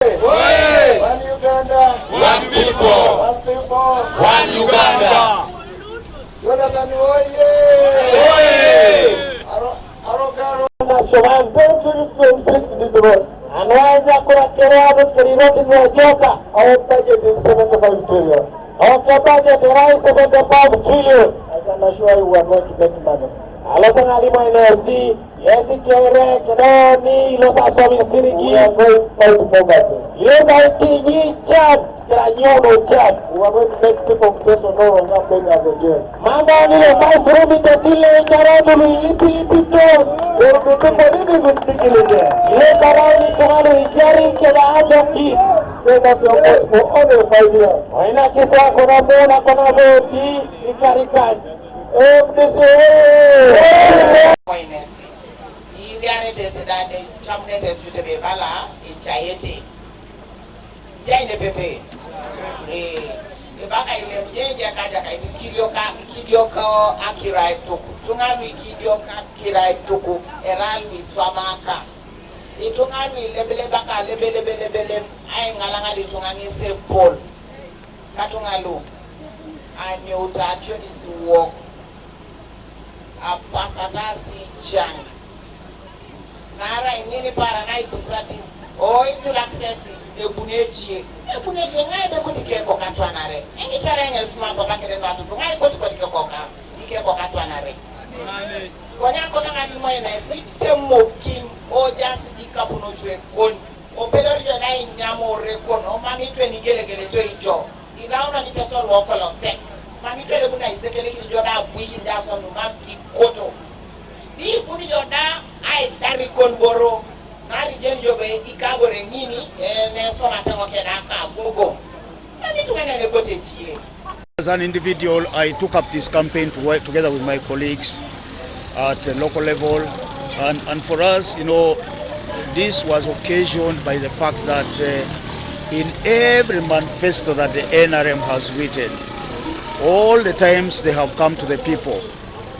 One Uganda, one people, one people, one Uganda. Jonathan Oye! Dangerous to inflict this road. Anaweza kuwakelea watu kiroti kwa joka. Our budget is 75 trillion. Our budget is 75 trillion. I can assure you we are going to make money. Alasa alimo inesi, yesi kere, kedoni, ilosa sobi sirigi. We are going to fight poverty. Ilosa itiji chad, kera nyono chad. We are going to make people of Teso no longer beggars again. Mama nilosa surumi tesile icharotu lipi tos. There will be people living with dignity. Ilosa rauni tumalu ijari keda ajo kis. Let us support for only 5 years. Waina kisa kuna mona kuna voti, ikarikani. FDC! Apasatasi jang nara ingini para night satis o itu laksesi ebuneji ngai be kutike ko katwanare engi tarenya sima baba kere no atutu ngai kutike ko ka ike ko katwanare konya ko tanga ni moyo na si temo kim o jasi dikapuno chwe kon o pedori jo na nyamo rekon o mami tweni gele to ijo iraona ni peso lo ko lo sek mami twele kuna isekele ki joda bui nda so no mamti koto ni kuni joda ai dari kon boro nari jenjo be ikagore ngini ne so matango keda ka gogo ani tukene ne kote chie. As an individual, I took up this campaign to work together with my colleagues at a local level, and for us, you know, this was occasioned by the fact that in every manifesto that the NRM has written, all the times they have come to the people,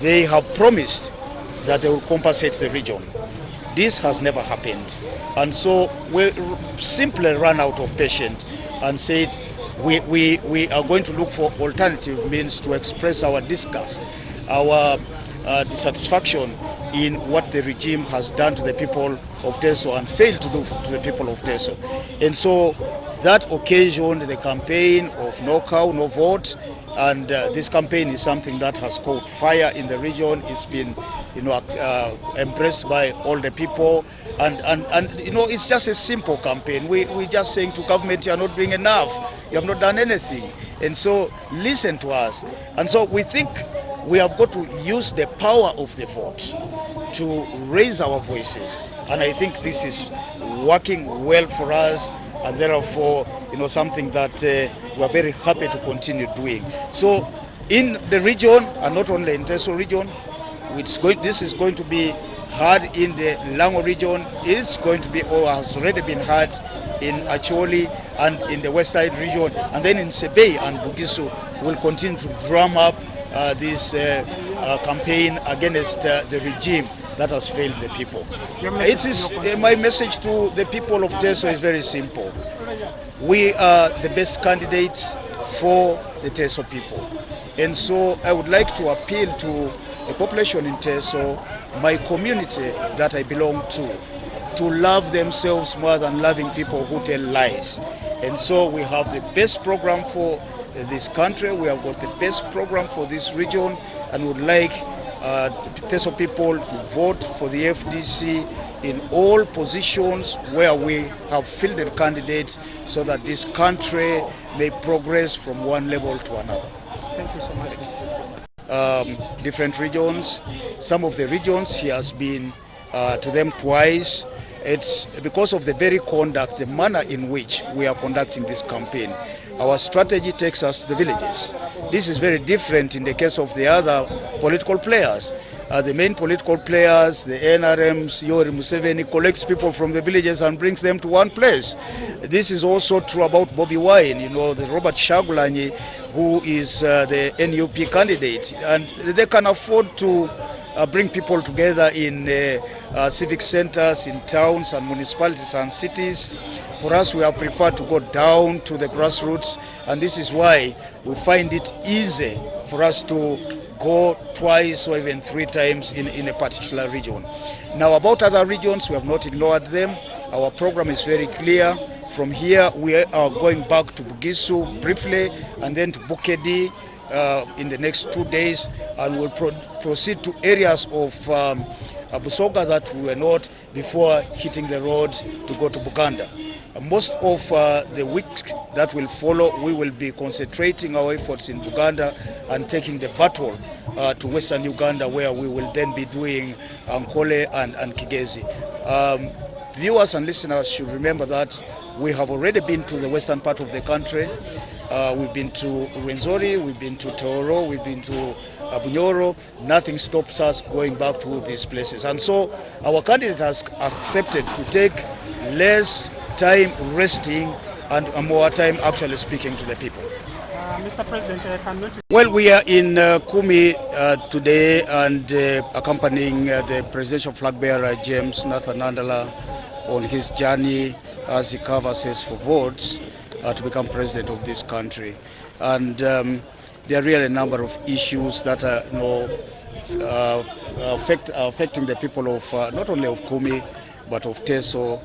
they have promised that they will compensate the region. This has never happened. And so we simply ran out of patience and said we are going to look for alternative means to express our disgust, our dissatisfaction in what the regime has done to the people of Teso and failed to do to the people of Teso. And so that occasioned the campaign of no cow, no vote. And this campaign is something that has caught fire in the region. It's been, you know, embraced by all the people, and you know, it's just a simple campaign. We're just saying to government, you are not doing enough. You have not done anything, and so listen to us. And so we think we have got to use the power of the vote to raise our voices, and I think this is working well for us. And therefore, you know, something that we are very happy to continue doing. So in the region, and not only in Teso region, this is going to be heard in the Lango region. It's going to be, or has already been heard in Acholi and in the West Side region. And then in Sebei and Bugisu, we'll continue to drum up this campaign against the regime that has failed the people. It is my message to the people of Teso is very simple. We are the best candidates for the Teso people, and so I would like to appeal to the population in Teso, my community that I belong to love themselves more than loving people who tell lies. And so we have the best program for this country. We have got the best program for this region, and would like Teso people to vote for the FDC in all positions where we have fielded candidates, so that this country may progress from one level to another. Thank you so much. Different regions. Some of the regions he has been to them twice. It's because of the very conduct, the manner in which we are conducting this campaign. Our strategy takes us to the villages. This is very different in the case of the other political players. The main political players, the NRMs, Yoweri Museveni, collects people from the villages and brings them to one place. This is also true about Bobby Wine, you know, the Robert Shagulanyi, who is the NUP candidate. And they can afford to bring people together in civic centers, in towns and municipalities and cities. For us, we have preferred to go down to the grassroots, and this is why we find it easy for us to go twice or even 3 times in a particular region. Now, about other regions, we have not ignored them. Our program is very clear. From here, we are going back to Bugisu briefly, and then to Bukedi in the next 2 days, and we'll proceed to areas of Busoga that we were not before hitting the road to go to Buganda. Most of the week that will follow, we will be concentrating our efforts in Buganda and taking the battle to Western Uganda, where we will then be doing Ankole and Kigezi. Viewers and listeners should remember that we have already been to the western part of the country. We've been to Rwenzori, we've been to Toro, we've been to Bunyoro. Nothing stops us going back to these places. And so our candidate has accepted to take less time resting and more time actually speaking to the people. Mr. President, Well, we are in Kumi today and accompanying the presidential flag bearer James Nandala on his journey as he canvasses for votes to become president of this country. And there are really a number of issues that are affecting the people of not only of Kumi but of Teso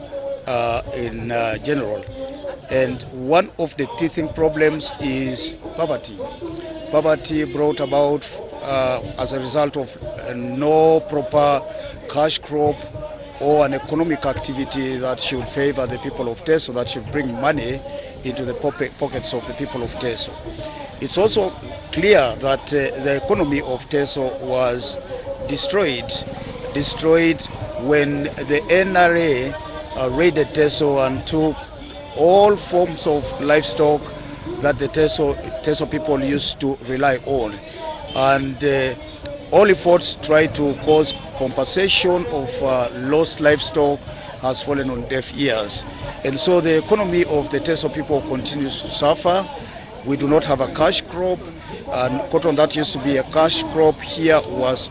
in general. And one of the teething problems is poverty. Poverty brought about as a result of no proper cash crop or an economic activity that should favor the people of Teso, that should bring money into the pockets of the people of Teso. It's also clear that the economy of Teso was destroyed when the NRA raided Teso and took all forms of livestock that the Teso people used to rely on. And all efforts try to cause compensation of lost livestock has fallen on deaf ears. And so the economy of the Teso people continues to suffer. We do not have a cash crop, and cotton that used to be a cash crop here was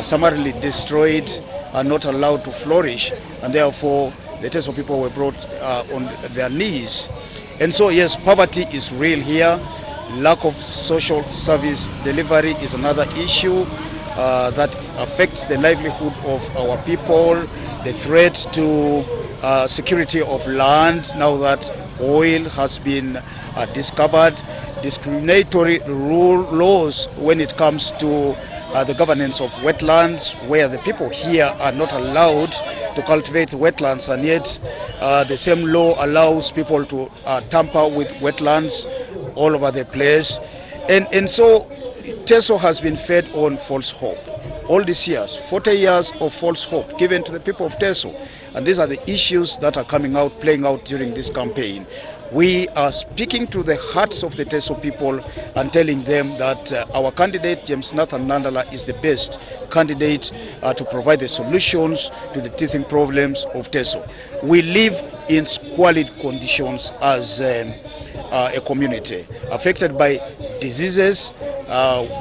summarily destroyed and not allowed to flourish, and therefore the Teso people were brought on their knees. And so yes, poverty is real here. Lack of social service delivery is another issue that affects the livelihood of our people. The threat to security of land now that oil has been discovered. Discriminatory laws when it comes to the governance of wetlands, where the people here are not allowed to cultivate wetlands, and yet the same law allows people to tamper with wetlands all over the place. And so Teso has been fed on false hope. All these years, 40 years of false hope given to the people of Teso. And these are the issues that are playing out during this campaign. We are speaking to the hearts of the Teso people and telling them that our candidate, James Nandala, is the best candidate to provide the solutions to the teething problems of Teso. We live in squalid conditions as a community, affected by diseases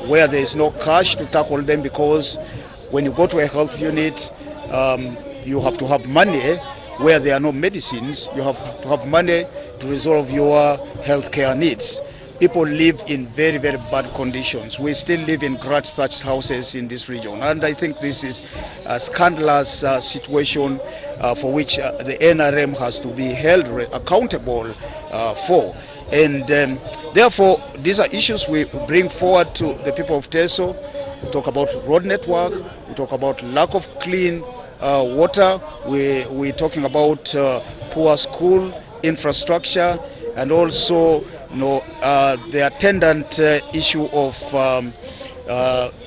where there is no cash to tackle them, because when you go to a health unit, you have to have money. Where there are no medicines, you have to have money to resolve your healthcare needs. People live in very, very bad conditions. We still live in thatched houses in this region, and I think this is a scandalous situation for which the NRM has to be held accountable for. And therefore, these are issues we bring forward to the people of Teso. We talk about road network, we talk about lack of clean water, we're talking about poor school infrastructure, and also the attendant issue of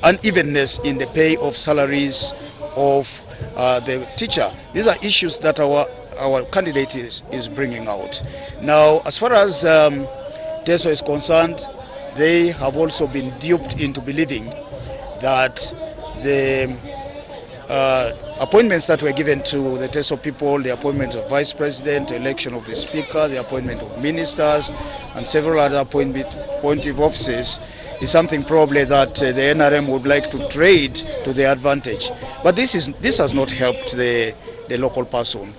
unevenness in the pay of salaries of the teacher. These are issues that our candidate is bringing out. Now, as far as Teso is concerned, they have also been duped into believing that the appointments that were given to the Teso people, the appointment of vice president, election of the speaker, the appointment of ministers, and several other appointive offices, is something probably that the NRM would like to trade to their advantage. But this has not helped the local person.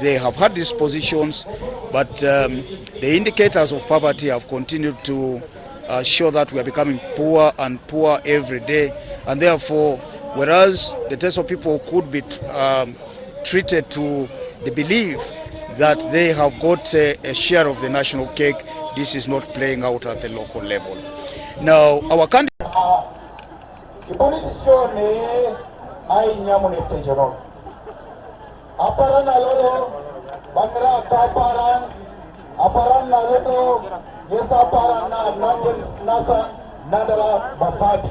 They have had these positions, but the indicators of poverty have continued to show that we are becoming poorer and poorer every day, and therefore, whereas the Teso people could be treated to the belief that they have got a share of the national cake, this is not playing out at the local level. Now, our candidate. Nandala Mafabi.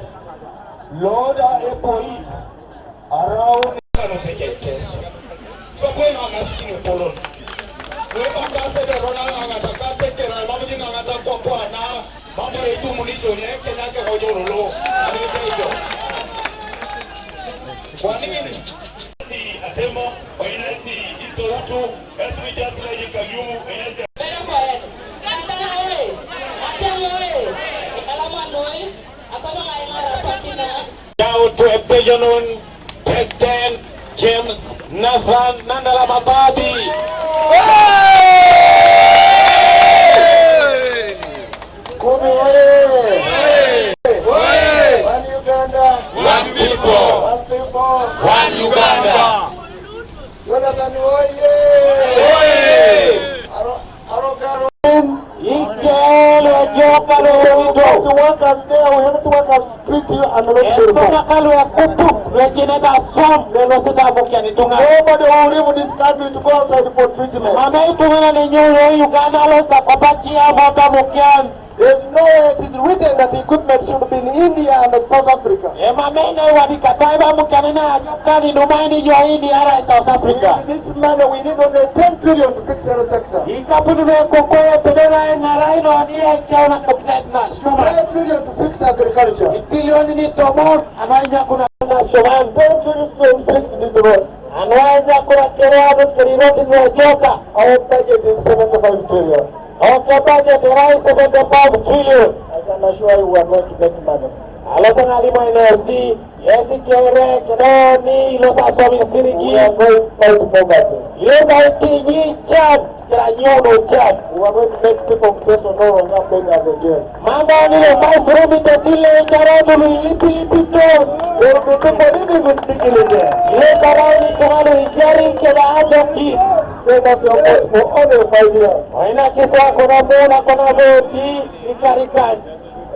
Lord a poet around Teso. So going on asking a polon. We don't say the Ronald Angata take care of Mamma Angata Copa. Mamma do Munijo, Kenaka Ojolo, and Juanin. See a demo, when I see Isoto, as we just like you, and I say, now to a Pejonon, Testan, James, Nathan, Nandala Mafabi. One Uganda, One people. one people, One Uganda. Jonathan to workers there, we have to workers treat you and not nobody will leave this country to go outside for treatment. There's no way it is written that the equipment should be in India and South Africa. This money, we need only 10 trillion to fix every sector. 10 trillion to fix agriculture. 10 trillion to fix this road. Our budget is 75 trillion. Okay, budget rise 75 trillion. I can assure you we are going to make money. We are going to fight poverty. We are going to make people of Teso no longer beggars again. There will be people living with dignity. Let us support for only 5 years.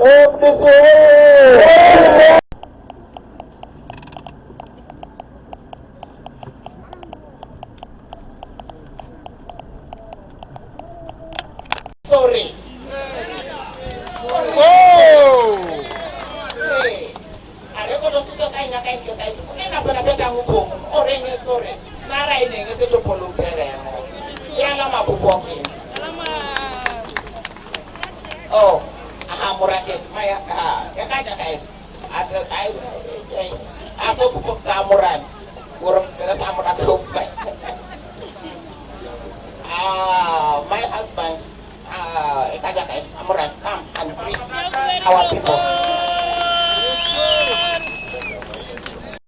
FDC. Sorry. Oh! Hey. I record the sitters I know kind of side to come in up and a better hoop or ring a story. Naraine is a topolotere. Yalama walking. Oh, aha, Murake, my Yakaka. I saw Pupuk Samuran. Works better Samuran. My husband, Amuran, come and greet our people.